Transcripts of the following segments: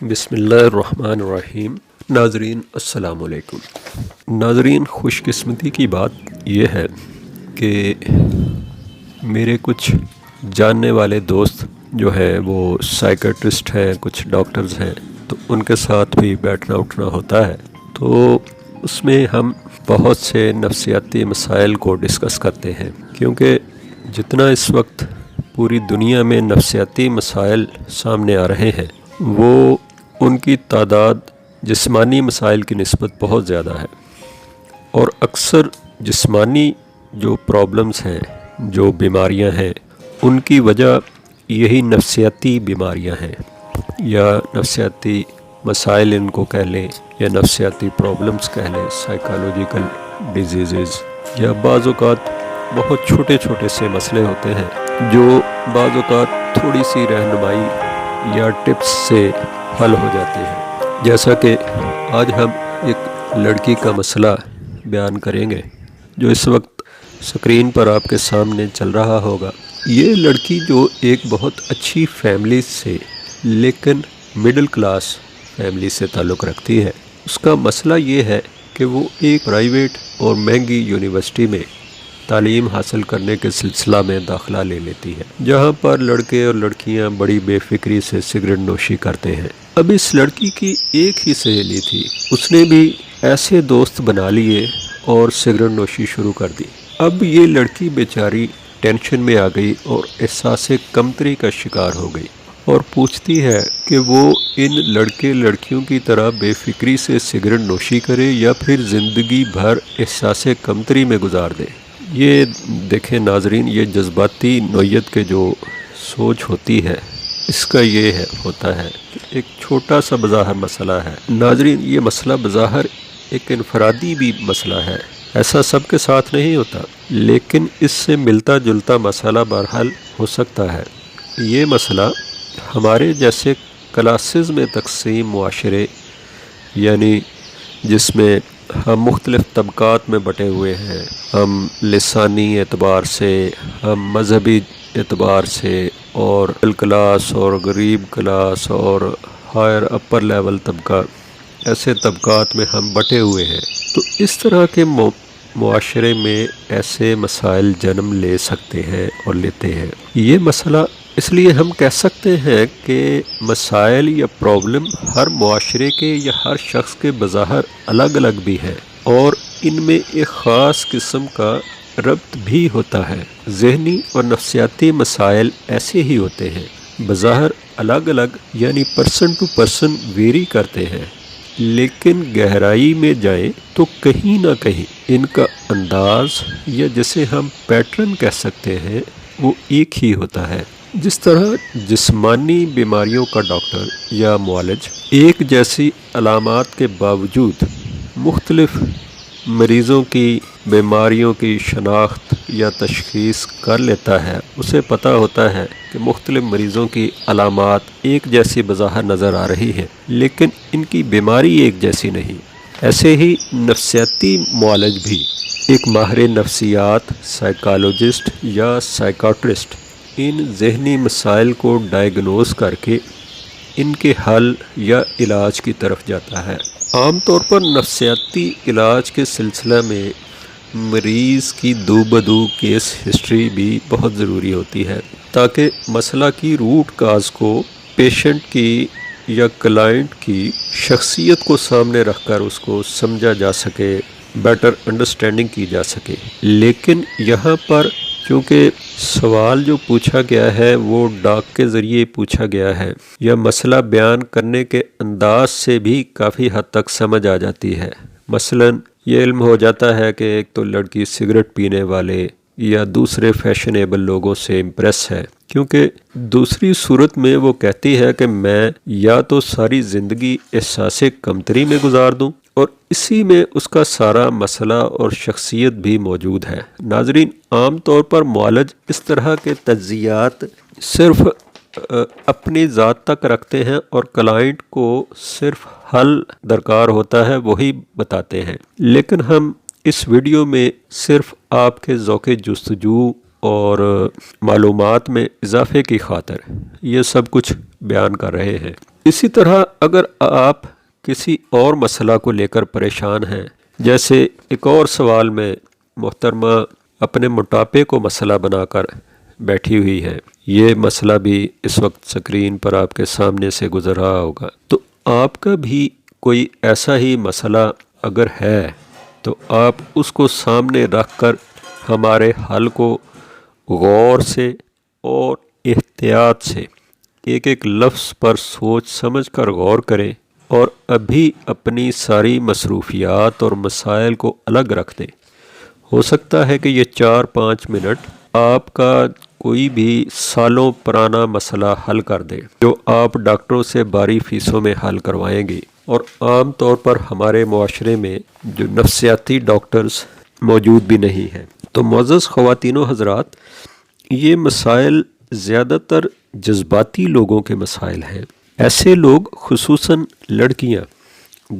بسم اللہ الرحمن الرحیم۔ ناظرین السلام علیکم۔ ناظرین، خوش قسمتی کی بات یہ ہے کہ میرے کچھ جاننے والے دوست جو ہیں وہ سائیکٹرسٹ ہیں، کچھ ڈاکٹرز ہیں، تو ان کے ساتھ بھی بیٹھنا اٹھنا ہوتا ہے، تو اس میں ہم بہت سے نفسیاتی مسائل کو ڈسکس کرتے ہیں، کیونکہ جتنا اس وقت پوری دنیا میں نفسیاتی مسائل سامنے آ رہے ہیں وہ ان کی تعداد جسمانی مسائل کی نسبت بہت زیادہ ہے، اور اکثر جسمانی جو پرابلمز ہیں، جو بیماریاں ہیں، ان کی وجہ یہی نفسیاتی بیماریاں ہیں، یا نفسیاتی مسائل ان کو کہہ لیں، یا نفسیاتی پرابلمز کہہ لیں، سائیکالوجیکل ڈیزیزز، یا بعض اوقات بہت چھوٹے چھوٹے سے مسئلے ہوتے ہیں جو بعض اوقات تھوڑی سی رہنمائی یا ٹپس سے حل ہو جاتے ہیں۔ جیسا کہ آج ہم ایک لڑکی کا مسئلہ بیان کریں گے جو اس وقت سکرین پر آپ کے سامنے چل رہا ہوگا۔ یہ لڑکی جو ایک بہت اچھی فیملی سے، لیکن مڈل کلاس فیملی سے تعلق رکھتی ہے، اس کا مسئلہ یہ ہے کہ وہ ایک پرائیویٹ اور مہنگی یونیورسٹی میں تعلیم حاصل کرنے کے سلسلہ میں داخلہ لے لیتی ہے، جہاں پر لڑکے اور لڑکیاں بڑی بے فکری سے سگریٹ نوشی کرتے ہیں۔ اب اس لڑکی کی ایک ہی سہیلی تھی، اس نے بھی ایسے دوست بنا لیے اور سگریٹ نوشی شروع کر دی۔ اب یہ لڑکی بیچاری ٹینشن میں آ گئی اور احساس کمتری کا شکار ہو گئی، اور پوچھتی ہے کہ وہ ان لڑکے لڑکیوں کی طرح بے فکری سے سگریٹ نوشی کرے یا پھر زندگی بھر احساس کمتری میں گزار دے۔ یہ دیکھیں ناظرین، یہ جذباتی نوعیت کے جو سوچ ہوتی ہے اس کا یہ ہوتا ہے کہ ایک چھوٹا سا بظاہر مسئلہ ہے۔ ناظرین، یہ مسئلہ بظاہر ایک انفرادی بھی مسئلہ ہے، ایسا سب کے ساتھ نہیں ہوتا، لیکن اس سے ملتا جلتا مسئلہ بہرحال ہو سکتا ہے۔ یہ مسئلہ ہمارے جیسے کلاسز میں تقسیم معاشرے، یعنی جس میں ہم مختلف طبقات میں بٹے ہوئے ہیں، ہم لسانی اعتبار سے، ہم مذہبی اعتبار سے، اور مڈل کلاس اور غریب کلاس اور ہائر اپر لیول طبقہ، ایسے طبقات میں ہم بٹے ہوئے ہیں، تو اس طرح کے معاشرے میں ایسے مسائل جنم لے سکتے ہیں اور لیتے ہیں۔ یہ مسئلہ اس لیے ہم کہہ سکتے ہیں کہ مسائل یا پرابلم ہر معاشرے کے یا ہر شخص کے بظاہر الگ الگ بھی ہیں، اور ان میں ایک خاص قسم کا ربط بھی ہوتا ہے۔ ذہنی اور نفسیاتی مسائل ایسے ہی ہوتے ہیں، بظاہر الگ الگ، یعنی پرسن ٹو پرسن ویری کرتے ہیں، لیکن گہرائی میں جائیں تو کہیں نہ کہیں ان کا انداز، یا جسے ہم پیٹرن کہہ سکتے ہیں، وہ ایک ہی ہوتا ہے۔ جس طرح جسمانی بیماریوں کا ڈاکٹر یا معالج ایک جیسی علامات کے باوجود مختلف مریضوں کی بیماریوں کی شناخت یا تشخیص کر لیتا ہے، اسے پتہ ہوتا ہے کہ مختلف مریضوں کی علامات ایک جیسی بظاہر نظر آ رہی ہیں، لیکن ان کی بیماری ایک جیسی نہیں۔ ایسے ہی نفسیاتی معالج بھی ایک ماہر نفسیات، سائیکالوجسٹ یا سائیکاٹرسٹ ان ذہنی مسائل کو ڈائیگنوز کر کے ان کے حل یا علاج کی طرف جاتا ہے۔ عام طور پر نفسیاتی علاج کے سلسلہ میں مریض کی دو بدو کیس ہسٹری بھی بہت ضروری ہوتی ہے، تاکہ مسئلہ کی روٹ کاز کو پیشنٹ کی یا کلائنٹ کی شخصیت کو سامنے رکھ کر اس کو سمجھا جا سکے، بیٹر انڈرسٹینڈنگ کی جا سکے۔ لیکن یہاں پر چونکہ سوال جو پوچھا گیا ہے وہ ڈاک کے ذریعے پوچھا گیا ہے، یا مسئلہ بیان کرنے کے انداز سے بھی کافی حد تک سمجھ آ جاتی ہے۔ مثلاً یہ علم ہو جاتا ہے کہ ایک تو لڑکی سگریٹ پینے والے یا دوسرے فیشنیبل لوگوں سے امپریس ہے، کیونکہ دوسری صورت میں وہ کہتی ہے کہ میں یا تو ساری زندگی احساس کمتری میں گزار دوں، اور اسی میں اس کا سارا مسئلہ اور شخصیت بھی موجود ہے۔ ناظرین، عام طور پر معالج اس طرح کے تجزیات صرف اپنی ذات تک رکھتے ہیں، اور کلائنٹ کو صرف حل درکار ہوتا ہے وہی بتاتے ہیں، لیکن ہم اس ویڈیو میں صرف آپ کے ذوق جستجو اور معلومات میں اضافے کی خاطر یہ سب کچھ بیان کر رہے ہیں۔ اسی طرح اگر آپ کسی اور مسئلہ کو لے کر پریشان ہیں، جیسے ایک اور سوال میں محترمہ اپنے موٹاپے کو مسئلہ بنا کر بیٹھی ہوئی ہے، یہ مسئلہ بھی اس وقت سکرین پر آپ کے سامنے سے گزر رہا ہوگا، تو آپ کا بھی کوئی ایسا ہی مسئلہ اگر ہے تو آپ اس کو سامنے رکھ کر ہمارے حل کو غور سے اور احتیاط سے ایک ایک لفظ پر سوچ سمجھ کر غور کریں، اور ابھی اپنی ساری مصروفیات اور مسائل کو الگ رکھ دیں۔ ہو سکتا ہے کہ یہ 4-5 منٹ آپ کا کوئی بھی سالوں پرانا مسئلہ حل کر دے، جو آپ ڈاکٹروں سے باری فیسوں میں حل کروائیں گے۔ اور عام طور پر ہمارے معاشرے میں جو نفسیاتی ڈاکٹرز موجود بھی نہیں ہیں۔ تو معزز خواتین و حضرات، یہ مسائل زیادہ تر جذباتی لوگوں کے مسائل ہیں۔ ایسے لوگ، خصوصاً لڑکیاں،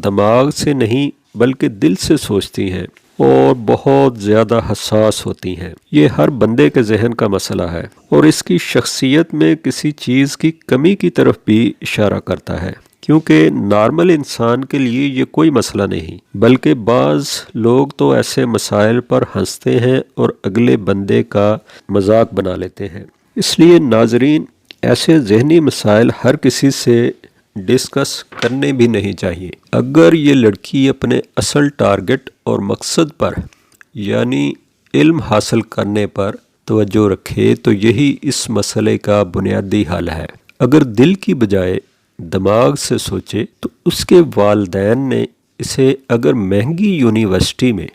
دماغ سے نہیں بلکہ دل سے سوچتی ہیں اور بہت زیادہ حساس ہوتی ہیں۔ یہ ہر بندے کے ذہن کا مسئلہ ہے اور اس کی شخصیت میں کسی چیز کی کمی کی طرف بھی اشارہ کرتا ہے، کیونکہ نارمل انسان کے لیے یہ کوئی مسئلہ نہیں، بلکہ بعض لوگ تو ایسے مسائل پر ہنستے ہیں اور اگلے بندے کا مذاق بنا لیتے ہیں۔ اس لیے ناظرین، ایسے ذہنی مسائل ہر کسی سے ڈسکس کرنے بھی نہیں چاہیے۔ اگر یہ لڑکی اپنے اصل ٹارگٹ اور مقصد پر، یعنی علم حاصل کرنے پر توجہ رکھے، تو یہی اس مسئلے کا بنیادی حل ہے۔ اگر دل کی بجائے دماغ سے سوچے تو اس کے والدین نے اسے اگر مہنگی یونیورسٹی میں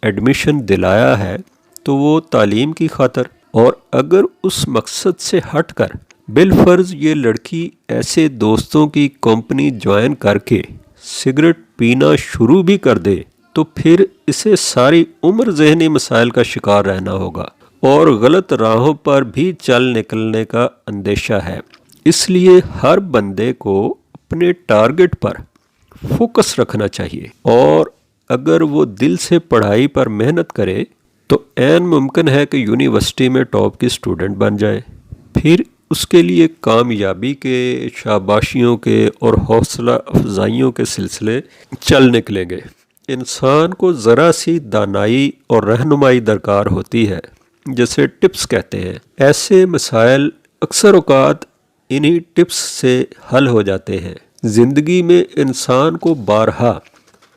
ایڈمیشن دلایا ہے تو وہ تعلیم کی خاطر، اور اگر اس مقصد سے ہٹ کر بالفرض یہ لڑکی ایسے دوستوں کی کمپنی جوائن کر کے سگریٹ پینا شروع بھی کر دے، تو پھر اسے ساری عمر ذہنی مسائل کا شکار رہنا ہوگا اور غلط راہوں پر بھی چل نکلنے کا اندیشہ ہے۔ اس لیے ہر بندے کو اپنے ٹارگٹ پر فوکس رکھنا چاہیے، اور اگر وہ دل سے پڑھائی پر محنت کرے تو عین ممکن ہے کہ یونیورسٹی میں ٹاپ کی اسٹوڈنٹ بن جائے۔ پھر اس کے لیے کامیابی کے، شاباشیوں کے اور حوصلہ افزائیوں کے سلسلے چل نکلیں گے۔ انسان کو ذرا سی دانائی اور رہنمائی درکار ہوتی ہے، جسے ٹپس کہتے ہیں۔ ایسے مسائل اکثر اوقات انہی ٹپس سے حل ہو جاتے ہیں۔ زندگی میں انسان کو بارہا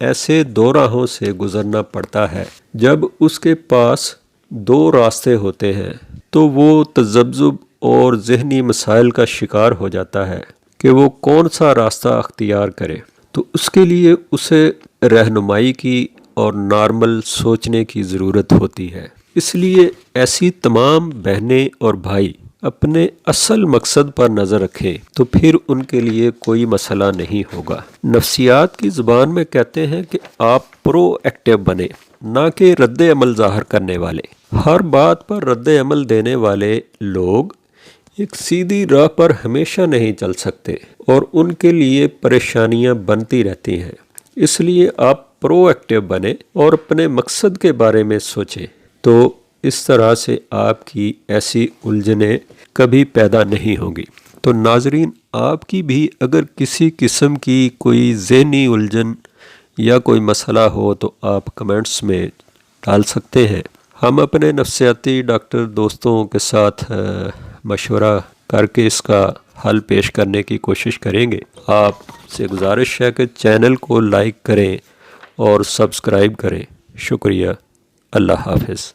ایسے دو راہوں سے گزرنا پڑتا ہے۔ جب اس کے پاس دو راستے ہوتے ہیں تو وہ تذبذب اور ذہنی مسائل کا شکار ہو جاتا ہے کہ وہ کون سا راستہ اختیار کرے۔ تو اس کے لیے اسے رہنمائی کی اور نارمل سوچنے کی ضرورت ہوتی ہے۔ اس لیے ایسی تمام بہنیں اور بھائی اپنے اصل مقصد پر نظر رکھیں تو پھر ان کے لیے کوئی مسئلہ نہیں ہوگا۔ نفسیات کی زبان میں کہتے ہیں کہ آپ پرو ایکٹیو بنیں، نہ کہ رد عمل ظاہر کرنے والے۔ ہر بات پر رد عمل دینے والے لوگ ایک سیدھی راہ پر ہمیشہ نہیں چل سکتے اور ان کے لیے پریشانیاں بنتی رہتی ہیں۔ اس لیے آپ پرو ایکٹیو بنیں اور اپنے مقصد کے بارے میں سوچیں، تو اس طرح سے آپ کی ایسی الجھنیں کبھی پیدا نہیں ہوں گی۔ تو ناظرین، آپ کی بھی اگر کسی قسم کی کوئی ذہنی الجھن یا کوئی مسئلہ ہو تو آپ کمنٹس میں ڈال سکتے ہیں۔ ہم اپنے نفسیاتی ڈاکٹر دوستوں کے ساتھ مشورہ کر کے اس کا حل پیش کرنے کی کوشش کریں گے۔ آپ سے گزارش ہے کہ چینل کو لائک کریں اور سبسکرائب کریں۔ شکریہ۔ اللہ حافظ۔